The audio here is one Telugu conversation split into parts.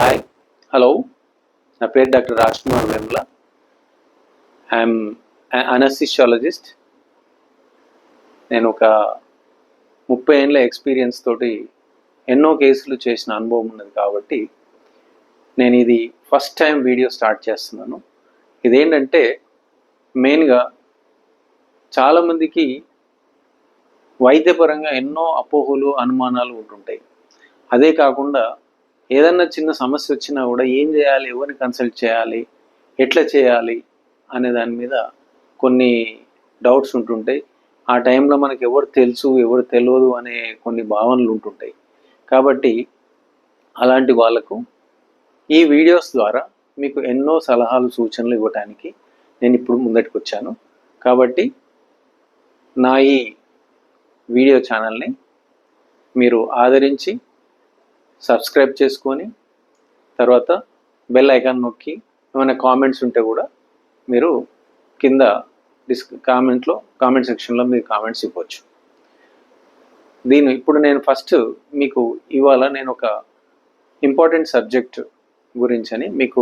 Hi, hello. నా పేరు డాక్టర్ రాజ్ కుమార్ వేముల. ఐఎమ్ అనస్థిషియాలజిస్ట్. నేను ఒక 30 ఏళ్ళ ఎక్స్పీరియన్స్ తోటి ఎన్నో కేసులు చేసిన అనుభవం ఉన్నది కాబట్టి నేను ఇది ఫస్ట్ టైం వీడియో స్టార్ట్ చేస్తున్నాను. ఇదేంటంటే మెయిన్గా చాలామందికి వైద్యపరంగా ఎన్నో అపోహలు అనుమానాలు ఉంటుంటాయి. అదే కాకుండా ఏదన్నా చిన్న సమస్య వచ్చినా కూడా ఏం చేయాలి, ఎవరిని కన్సల్ట్ చేయాలి, ఎట్లా చేయాలి అనే దాని మీద కొన్ని డౌట్స్ ఉంటుంటాయి. ఆ టైంలో మనకి ఎవరు తెలుసు ఎవరు తెలియదు అనే కొన్ని భావనలు ఉంటుంటాయి. కాబట్టి అలాంటి వాళ్ళకు ఈ వీడియోస్ ద్వారా మీకు ఎన్నో సలహాలు సూచనలు ఇవ్వడానికి నేను ఇప్పుడు ముందటికి వచ్చాను. కాబట్టి నా ఈ వీడియో ఛానల్ని మీరు ఆదరించి సబ్స్క్రైబ్ చేసుకొని తర్వాత బెల్ ఐకాన్ నొక్కి ఏమైనా కామెంట్స్ ఉంటే కూడా మీరు కింద కామెంట్ సెక్షన్లో మీరు కామెంట్స్ ఇవ్వచ్చు. ఇప్పుడు నేను ఫస్ట్ మీకు ఇవాళ నేను ఒక ఇంపార్టెంట్ సబ్జెక్ట్ గురించి అని మీకు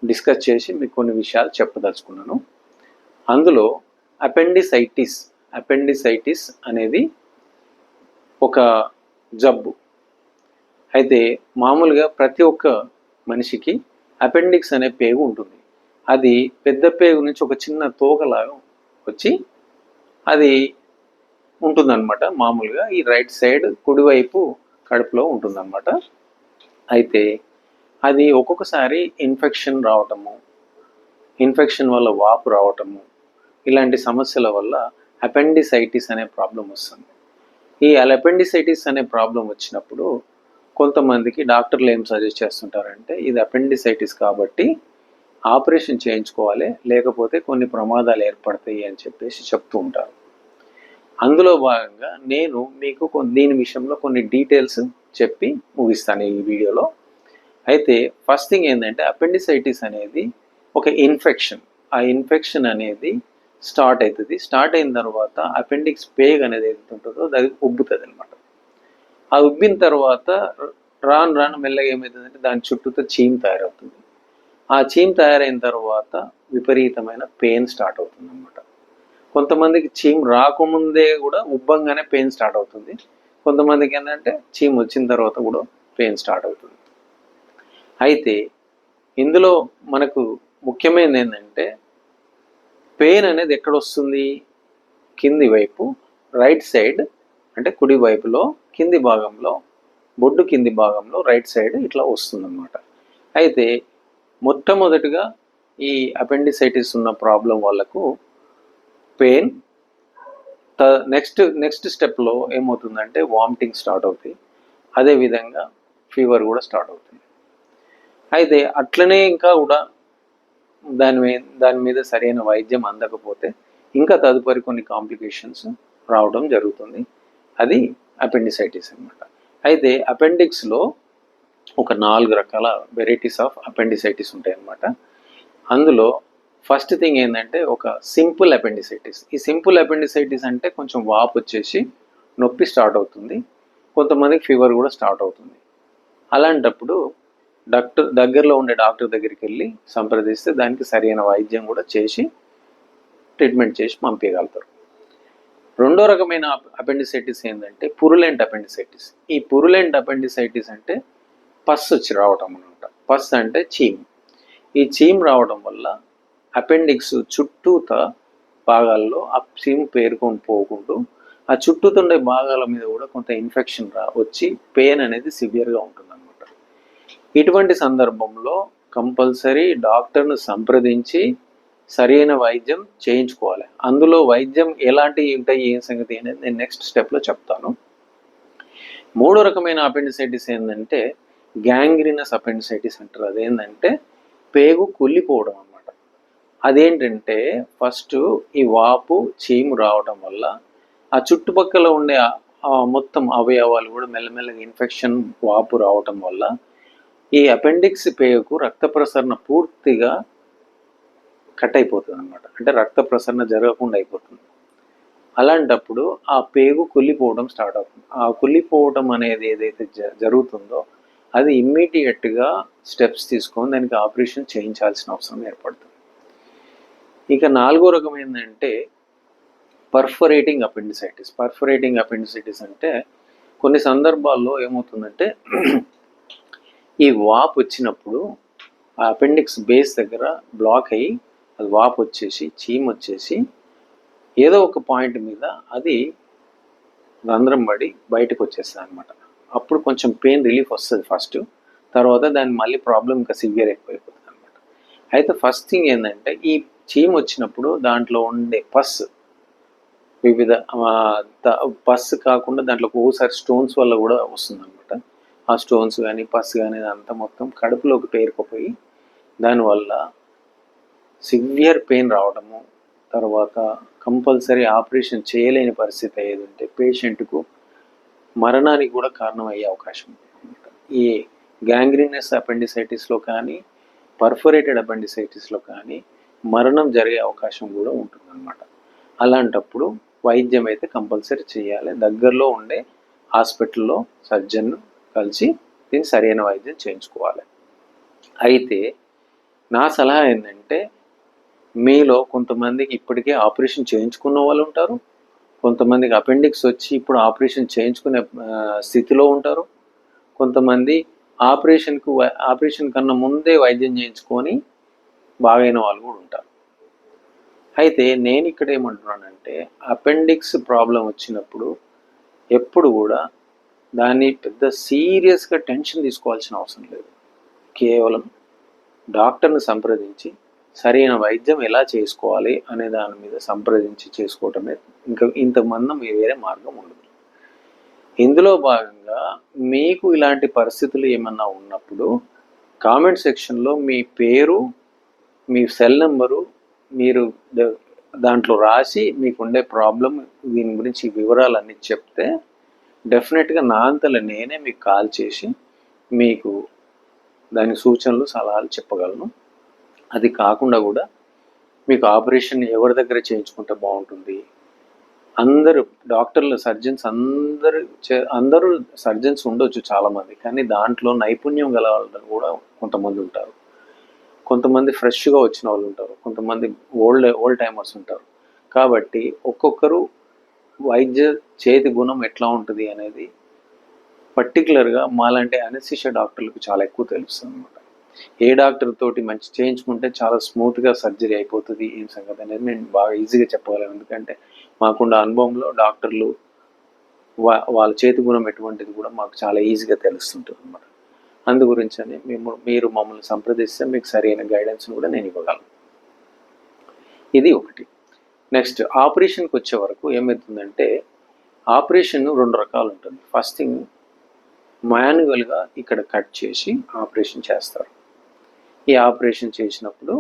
డిస్కస్ చేసి మీకు కొన్ని విషయాలు చెప్పదలుచుకున్నాను. అందులో అపెండిసైటిస్ అనేది ఒక జబ్బు. అయితే మామూలుగా ప్రతి ఒక్క మనిషికి అపెండిక్స్ అనే పేగు ఉంటుంది. అది పెద్ద పేగు నుంచి ఒక చిన్న తోకలాగా వచ్చి అది ఉంటుందన్నమాట. మామూలుగా ఈ రైట్ సైడ్ కుడివైపు కడుపులో ఉంటుందన్నమాట. అయితే అది ఒక్కొక్కసారి ఇన్ఫెక్షన్ రావటము, ఇన్ఫెక్షన్ వల్ల వాపు రావటము, ఇలాంటి సమస్యల వల్ల అపెండిసైటిస్ అనే ప్రాబ్లం వస్తుంది. ఈ అపెండిసైటిస్ అనే ప్రాబ్లం వచ్చినప్పుడు కొంతమందికి డాక్టర్లు ఏం సజెస్ట్ చేస్తుంటారంటే ఇది అపెండిసైటిస్ కాబట్టి ఆపరేషన్ చేయించుకోవాలి, లేకపోతే కొన్ని ప్రమాదాలు ఏర్పడతాయి అని చెప్పేసి చెప్తూ ఉంటారు. అందులో భాగంగా నేను మీకు దీని విషయంలో కొన్ని డీటెయిల్స్ చెప్పి ముగిస్తాను ఈ వీడియోలో. అయితే ఫస్ట్ థింగ్ ఏంటంటే అపెండిసైటిస్ అనేది ఒక ఇన్ఫెక్షన్. ఆ ఇన్ఫెక్షన్ అనేది స్టార్ట్ అవుతుంది. స్టార్ట్ అయిన తర్వాత అపెండిక్స్ పేగ్ అనేది ఏదైతే ఉంటుందో అది ఉబ్బుతుంది అనమాట. ఆ ఉబ్బిన తర్వాత రాను మెల్లగా ఏమవుతుందంటే దాని చుట్టూతో చీమ్ తయారవుతుంది. ఆ చీమ్ తయారైన తర్వాత విపరీతమైన పెయిన్ స్టార్ట్ అవుతుంది అనమాట. కొంతమందికి చీమ్ రాకముందే కూడా ఉబ్బంగానే పెయిన్ స్టార్ట్ అవుతుంది. కొంతమందికి ఏంటంటే చీమ్ వచ్చిన తర్వాత కూడా పెయిన్ స్టార్ట్ అవుతుంది. అయితే ఇందులో మనకు ముఖ్యమైనది ఏంటంటే పెయిన్ అనేది ఎక్కడ వస్తుంది? కింది వైపు రైట్ సైడ్, అంటే కుడి వైపులో కింది భాగంలో, బొడ్డు కింది భాగంలో రైట్ సైడ్ ఇట్లా వస్తుందన్నమాట. అయితే మొట్టమొదటిగా ఈ అపెండిసైటిస్ ఉన్న ప్రాబ్లం వాళ్ళకు పెయిన్, నెక్స్ట్ స్టెప్లో ఏమవుతుందంటే వామిటింగ్ స్టార్ట్ అవుతాయి. అదేవిధంగా ఫీవర్ కూడా స్టార్ట్ అవుతుంది. అయితే అట్లనే ఇంకా కూడా దాని మీద సరైన వైద్యం అందకపోతే ఇంకా తదుపరి కొన్ని కాంప్లికేషన్స్ రావడం జరుగుతుంది. అది అపెండిసైటిస్ అనమాట. అయితే అపెండిక్స్లో ఒక 4 రకాల వెరైటీస్ ఆఫ్ అపెండిసైటిస్ ఉంటాయి అన్నమాట. అందులో ఫస్ట్ థింగ్ ఏంటంటే ఒక సింపుల్ అపెండిసైటిస్. ఈ సింపుల్ అపెండిసైటిస్ అంటే కొంచెం వాపు వచ్చేసి నొప్పి స్టార్ట్ అవుతుంది, కొంతమందికి ఫీవర్ కూడా స్టార్ట్ అవుతుంది. అలాంటప్పుడు దగ్గరలో ఉండే డాక్టర్ దగ్గరికి వెళ్ళి సంప్రదిస్తే దానికి సరైన వైద్యం కూడా చేసి ట్రీట్మెంట్ చేసి పంపించగలుగుతారు. రెండో రకమైన అపెండిసైటిస్ ఏంటంటే పురులెంట్ అపెండిసైటిస్. ఈ పురులెంట్ అపెండిసైటిస్ అంటే పస్ వచ్చి రావటం అనమాట. పస్ అంటే చీమ్. ఈ చీమ్ రావడం వల్ల అపెండిక్స్ చుట్టూత భాగాల్లో ఆ చీమ్ పేరుకొని పోకుండా ఆ చుట్టూతుండే భాగాల మీద కూడా కొంత ఇన్ఫెక్షన్ వచ్చి పెయిన్ అనేది సివియర్గా ఉంటుంది అనమాట. ఇటువంటి సందర్భంలో కంపల్సరీ డాక్టర్ను సంప్రదించి సరైన వైద్యం చేయించుకోవాలి. అందులో వైద్యం ఎలాంటివి ఉంటాయి, ఏం సంగతి అనేది నేను నెక్స్ట్ స్టెప్లో చెప్తాను. మూడో రకమైన అపెండిసైటిస్ ఏంటంటే గ్యాంగ్రీనస్ అపెండిసైటిస్ అంటారు. అదేంటంటే పేగు కుళ్ళిపోవడం అన్నమాట. అదేంటంటే ఫస్ట్ ఈ వాపు చీము రావడం వల్ల ఆ చుట్టుపక్కల ఉండే మొత్తం అవయవాలు కూడా మెల్లమెల్లగా ఇన్ఫెక్షన్ వాపు రావటం వల్ల ఈ అపెండిక్స్ పేగుకు రక్త ప్రసరణ పూర్తిగా కట్ అయిపోతుంది అనమాట. అంటే రక్త ప్రసరణ జరగకుండా అయిపోతుంది. అలాంటప్పుడు ఆ పేగు కుళ్ళిపోవడం స్టార్ట్ అవుతుంది. ఆ కుళ్ళిపోవడం అనేది ఏదైతే జరుగుతుందో అది ఇమ్మీడియట్గా స్టెప్స్ తీసుకొని దానికి ఆపరేషన్ చేయించాల్సిన అవసరం ఏర్పడుతుంది. ఇక 4వ రకం ఏంటంటే పర్ఫొరేటింగ్ అపెండిసైటిస్. పర్ఫొరేటింగ్ అపెండిసైటిస్ అంటే కొన్ని సందర్భాల్లో ఏమవుతుందంటే ఈ వాపు వచ్చినప్పుడు ఆ అపెండిక్స్ బేస్ దగ్గర బ్లాక్ అయ్యి అది వాపు వచ్చేసి చీమ్ వచ్చేసి ఏదో ఒక పాయింట్ మీద అది రంధ్రం పడి బయటకు వచ్చేస్తుంది అనమాట. అప్పుడు కొంచెం పెయిన్ రిలీఫ్ వస్తుంది ఫస్ట్, తర్వాత దాన్ని మళ్ళీ ప్రాబ్లం ఇంకా సివియర్ ఎక్కువైపోతుంది అనమాట. అయితే ఫస్ట్ థింగ్ ఏంటంటే ఈ చీమ్ వచ్చినప్పుడు దాంట్లో ఉండే పస్ వివిధ పస్ కాకుండా దాంట్లో ఒకసారి స్టోన్స్ వల్ల కూడా వస్తుంది అనమాట. ఆ స్టోన్స్ కానీ పస్ కానీ అంతా మొత్తం కడుపులోకి పేరుకుపోయి దానివల్ల సివియర్ పెయిన్ రావడము, తర్వాత కంపల్సరీ ఆపరేషన్ చేయలేని పరిస్థితి ఏదంటే పేషెంట్కు మరణానికి కూడా కారణం అయ్యే అవకాశం ఉంది. ఈ గ్యాంగ్రీనస్ అపెండిసైటిస్లో కానీ పర్ఫొరేటెడ్ అపెండిసైటిస్లో కానీ మరణం జరిగే అవకాశం కూడా ఉంటుందన్నమాట. అలాంటప్పుడు వైద్యం అయితే కంపల్సరీ చేయాలి. దగ్గరలో ఉండే హాస్పిటల్లో సర్జన్ కలిసి దీన్ని సరైన వైద్యం చేయించుకోవాలి. అయితే నా సలహా ఏంటంటే మీలో కొంతమందికి ఇప్పటికే ఆపరేషన్ చేయించుకున్న వాళ్ళు ఉంటారు, కొంతమందికి అపెండిక్స్ వచ్చి ఇప్పుడు ఆపరేషన్ చేయించుకునే స్థితిలో ఉంటారు, కొంతమంది ఆపరేషన్ కన్నా ముందే వైద్యం చేయించుకొని బాగైన వాళ్ళు కూడా ఉంటారు. అయితే నేను ఇక్కడ ఏమంటున్నానంటే అపెండిక్స్ ప్రాబ్లం వచ్చినప్పుడు ఎప్పుడు కూడా దాన్ని పెద్ద సీరియస్గా టెన్షన్ తీసుకోవాల్సిన అవసరం లేదు. కేవలం డాక్టర్ని సంప్రదించి సరైన వైద్యం ఎలా చేసుకోవాలి అనే దాని మీద సంప్రదించి చేసుకోవటమే ఇంకా ఇంతమంది వేరే మార్గం ఉండదు. ఇందులో భాగంగా మీకు ఇలాంటి పరిస్థితులు ఏమన్నా ఉన్నప్పుడు కామెంట్ సెక్షన్లో మీ పేరు, మీ సెల్ నెంబరు మీరు దాంట్లో రాసి మీకుండే ప్రాబ్లం దీని గురించి వివరాలన్నీ చెప్తే డెఫినెట్గా నా అంతలో నేనే మీకు కాల్ చేసి మీకు దాని సూచనలు సలహాలు చెప్పగలను. అది కాకుండా కూడా మీకు ఆపరేషన్ ఎవరి దగ్గర చేయించుకుంటే బాగుంటుంది, అందరూ డాక్టర్లు సర్జన్స్ అందరూ సర్జన్స్ ఉండొచ్చు చాలామంది, కానీ దాంట్లో నైపుణ్యం గల వాళ్ళు కూడా కొంతమంది ఉంటారు, కొంతమంది ఫ్రెష్గా వచ్చిన వాళ్ళు ఉంటారు, కొంతమంది ఓల్డ్ టైమర్స్ ఉంటారు. కాబట్టి ఒక్కొక్కరు వైద్య చేతి గుణం ఎట్లా ఉంటుంది అనేది పర్టికులర్గా మాలాంటి అనస్థీషియా డాక్టర్లకు చాలా ఎక్కువ తెలుస్తుంది అనమాట. ఏ డాక్టర్ తోటి మంచి చేయించుకుంటే చాలా స్మూత్గా సర్జరీ అయిపోతుంది ఏం సంగతి అనేది నేను బాగా ఈజీగా చెప్పగలను. ఎందుకంటే మాకున్న అనుభవంలో డాక్టర్లు వాళ్ళ చేతి గుణం ఎటువంటిది కూడా మాకు చాలా ఈజీగా తెలుస్తుంటుంది అనమాట. అందు గురించి అని మీరు మమ్మల్ని సంప్రదిస్తే మీకు సరైన గైడెన్స్ కూడా నేను ఇవ్వగలను. ఇది ఒకటి. నెక్స్ట్ ఆపరేషన్కి వచ్చే వరకు ఏమవుతుందంటే ఆపరేషన్ 2 రకాలు ఉంటుంది. ఫస్ట్ థింగ్ మాన్యువల్గా ఇక్కడ కట్ చేసి ఆపరేషన్ చేస్తారు. ఈ ఆపరేషన్ చేసినప్పుడు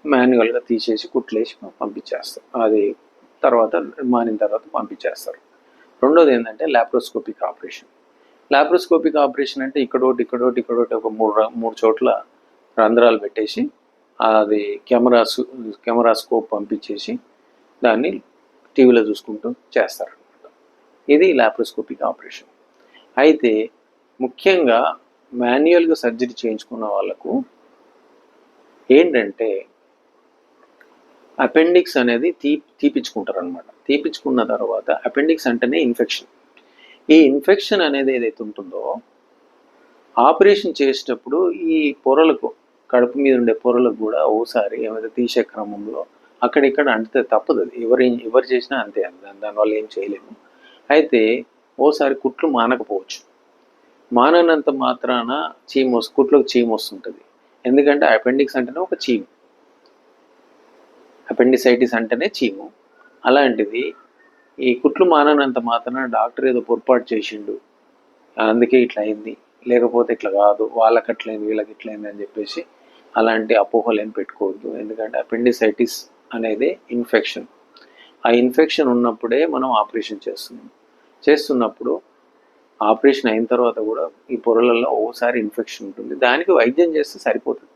మాన్యువల్గా తీసేసి కుట్లేసి పంపించేస్తారు. అది తర్వాత మానిన తర్వాత పంపించేస్తారు. రెండోది ఏంటంటే లాప్రోస్కోపిక్ ఆపరేషన్. లాప్రోస్కోపిక్ ఆపరేషన్ అంటే ఇక్కడోటి ఒక మూడు చోట్ల రంధ్రాలు పెట్టేసి అది కెమెరా స్కోప్ పంపించేసి దాన్ని టీవీలో చూసుకుంటూ చేస్తారనమాట. ఇది లాప్రోస్కోపిక్ ఆపరేషన్. అయితే ముఖ్యంగా మాన్యువల్గా సర్జరీ చేయించుకున్న వాళ్ళకు ఏంటంటే అపెండిక్స్ అనేది తీపించుకుంటారు అనమాట. తీపించుకున్న తర్వాత అపెండిక్స్ అంటేనే ఇన్ఫెక్షన్. ఈ ఇన్ఫెక్షన్ అనేది ఏదైతే ఉంటుందో ఆపరేషన్ చేసేటప్పుడు ఈ పొరలకు కడుపు మీద ఉండే పొరలకు కూడా ఓసారి ఏమైతే తీసే క్రమంలో అక్కడిక్కడ అంటితే తప్పదు. అది ఎవరు చేసినా అంతే, దానివల్ల ఏం చేయలేము. అయితే ఓసారి కుట్లు మానకపోవచ్చు. మాననంత మాత్రాన కుట్లోకి చీమ వస్తుంటుంది. ఎందుకంటే అపెండిక్స్ అంటేనే ఒక చీము, అపెండిసైటిస్ అంటేనే చీము. అలాంటిది ఈ కుట్లు మాననంత మాత్రాన డాక్టర్ ఏదో పొరపాటు చేసిండు అందుకే ఇట్లా అయింది, లేకపోతే ఇట్లా కాదు, వాళ్ళకి అట్లయింది వీళ్ళకి ఇట్లయింది అని చెప్పేసి అలాంటి అపోహలు ఏం పెట్టుకోవద్దు. ఎందుకంటే అపెండిసైటిస్ అనేది ఇన్ఫెక్షన్. ఆ ఇన్ఫెక్షన్ ఉన్నప్పుడే మనం ఆపరేషన్ చేస్తున్నప్పుడు ఆపరేషన్ అయిన తర్వాత కూడా ఈ పొరలలో ఓసారి ఇన్ఫెక్షన్ ఉంటుంది. దానికి వైద్యం చేస్తే సరిపోతుంది,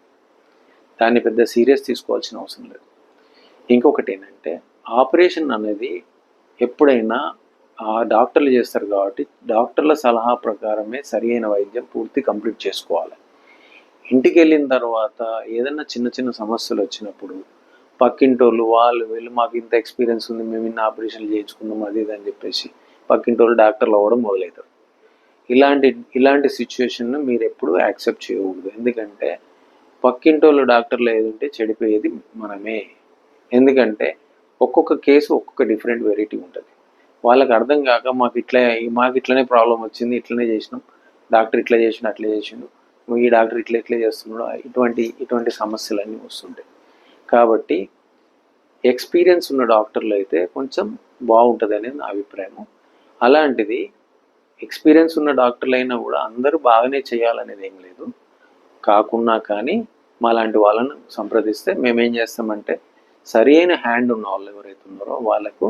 దాన్ని పెద్ద సీరియస్ తీసుకోవాల్సిన అవసరం లేదు. ఇంకొకటి ఏంటంటే ఆపరేషన్ అనేది ఎప్పుడైనా ఆ డాక్టర్లు చేస్తారు కాబట్టి డాక్టర్ల సలహా ప్రకారమే సరి అయిన వైద్యం పూర్తి కంప్లీట్ చేసుకోవాలి. ఇంటికి వెళ్ళిన తర్వాత ఏదైనా చిన్న చిన్న సమస్యలు వచ్చినప్పుడు పక్కింటోళ్ళు వాళ్ళు వీళ్ళు మాకు ఇంత ఎక్స్పీరియన్స్ ఉంది, మేము ఇన్ని ఆపరేషన్లు చేయించుకున్నాం అది ఇది అని చెప్పేసి పక్కింటోళ్ళు డాక్టర్లు అవ్వడం మొదలవుతారు. ఇలాంటి సిచ్యువేషన్ను మీరు ఎప్పుడు యాక్సెప్ట్ చేయకూడదు. ఎందుకంటే పక్కింటోళ్ళు డాక్టర్లు ఏదంటే చెడిపోయేది మనమే. ఎందుకంటే ఒక్కొక్క కేసు ఒక్కొక్క డిఫరెంట్ వెరైటీ ఉంటుంది. వాళ్ళకి అర్థం కాక మాకు ఇట్లనే ప్రాబ్లం వచ్చింది, ఇట్లనే చేసినాం, డాక్టర్ ఇట్లా చేసిండు అట్లా చేసిండు, ఈ డాక్టర్ ఇట్లా చేస్తున్నాడు, ఇటువంటి సమస్యలన్నీ వస్తుంటాయి. కాబట్టి ఎక్స్పీరియన్స్ ఉన్న డాక్టర్లు అయితే కొంచెం బాగుంటుంది అనేది నా అభిప్రాయం. అలాంటిది ఎక్స్పీరియన్స్ ఉన్న డాక్టర్లు అయినా కూడా అందరూ బాగానే చేయాలనేది ఏం లేదు. కాకున్నా కానీ మాలాంటి వాళ్ళను సంప్రదిస్తే మేమేం చేస్తామంటే సరి అయిన హ్యాండ్ ఉన్న వాళ్ళు ఎవరైతే ఉన్నారో వాళ్ళకు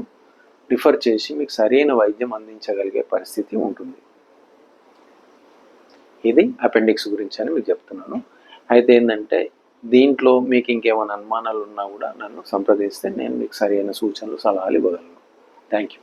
రిఫర్ చేసి మీకు సరైన వైద్యం అందించగలిగే పరిస్థితి ఉంటుంది. ఇది అపెండిక్స్ గురించి అని మీకు చెప్తున్నాను. అయితే ఏంటంటే దీంట్లో మీకు ఇంకేమైనా అనుమానాలు ఉన్నా కూడా నన్ను సంప్రదిస్తే నేను మీకు సరైన సూచనలు సలహాలు ఇవ్వగలను. Thank you.